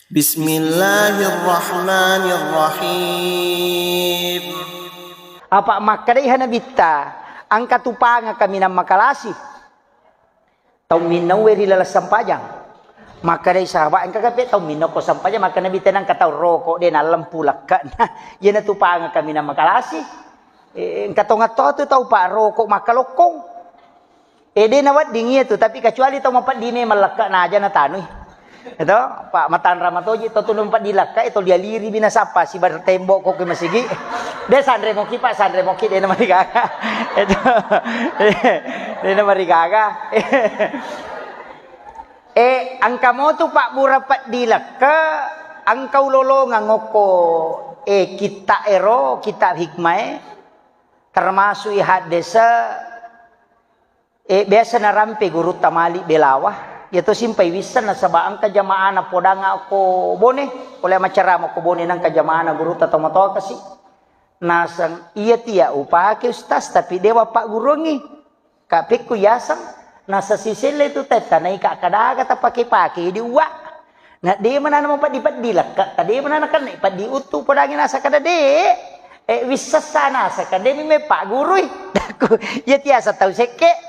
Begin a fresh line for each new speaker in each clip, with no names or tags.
Bismillahirrahmanirrahim.
Apa makadai hanabita angka tupanga kami na makalasi tau minaweri lalas sampajang makadai sahabat angka kape tau minoko sampajang maka nabi tenang katau rokok den alam pulak na yana tupanga kami na makalasi angka tongato tu tau pa rokok makalokong de nawat dingi tu tapi kecuali tau mapat dine malaka na aja na tanui itu Pak Matan Ramatoji itu tulung Pak dilaka itu dia liri bina sapa si bar tembok kok ke masigi dia sandre moki Pak sandre moki dia nama gaga itu dia nama gaga angka mo tu Pak burapat dilaka angkau lolo ngangoko kita ero kita hikmah termasuk ihad desa biasa na rampe guru tamali belawah yaitu simpai wisan na sabaan ka jamaah na podanga ako bone oleh macarama ko bone nang ka jamaah na guru ta tomato kasi nasang iya tia upake ustaz tapi dewa pak gurungi kapik ku yasang nasa sisile tu teta na ika kadaga ta pake-pake di uwa na de mana na mapat dipadilak ka tadi mana na kan ipad diutu podangi nasa kada de wisas sana sa kada mi pak gurui daku iya tia sa tau seke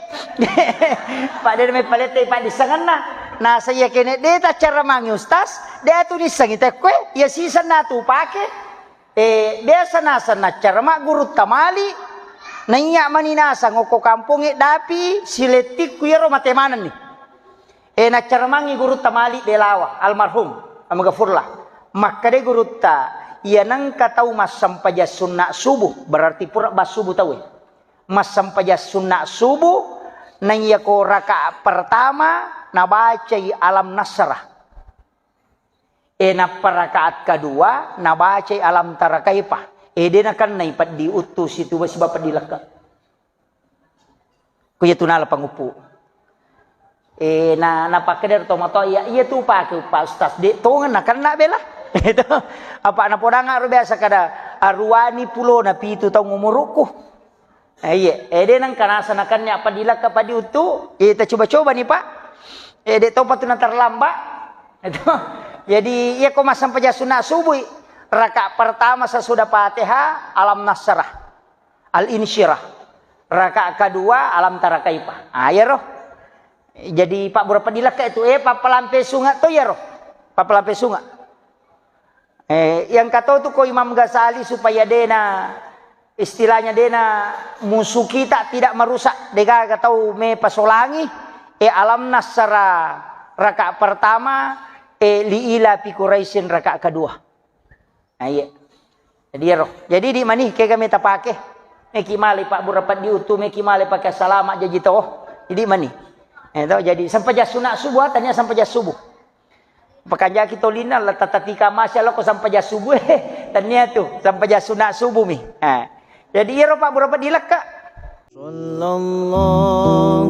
Pak dia me palete pak disangan na saya kene de ta cara mangi ustaz dia tu disang ite kue ya sisa na tu pake dia sana cara mak guru tamali na iya maninasa ngoko kampung dapi siletik ku yero matemanan ni na cara mangi guru tamali belawa almarhum amagafurlah maka de guru ta iya nang katau mas sampaja sunna subuh berarti pura bas subuh tahu mas sampaja sunna subuh nang iya ko rakaat pertama nabacai alam nasrah na rakaat kedua nabacai alam tarakaipah dia kan naipat diutus itu basi bapak dilaka kuya tunala pangupu na napakeder tomato iya tu pak ustaz de tongan na kan na bela itu apa na podanga ro biasa kada arwani pulo na pitu tau ngumuruku iya, dia nang kanasa nakannya apa dilaka apa diutu, kita coba-coba nih Pak. Dia tahu patut terlambat. Itu. Jadi ia kok masam paja sunat subuh. Rakaat pertama sesudah Fatihah alam nasrah, al insyirah. Rakaat kedua alam tarakaipah. Ya roh. Jadi Pak berapa dilaka itu? Papalampe sungat tuh ya roh. Papalampe sungat. Yang kata tu ko Imam Ghazali supaya dena istilahnya dena musuh kita tidak merusak dega tahu me pasolangi alam nasara rakaat pertama liila fi quraisin rakaat kedua iya jadi di mani ke kami ta pake meki mali pak burapat diutu meki mali pakai salamat jadi toh jadi mani jadi sampai sunat subuh tanya sampai subuh pakanja kita lina la tatatika masyaallah ko sampai subuh tanya tu sampai sunat subuh mi jadi ya Pak berapa dilaka? Sallallahu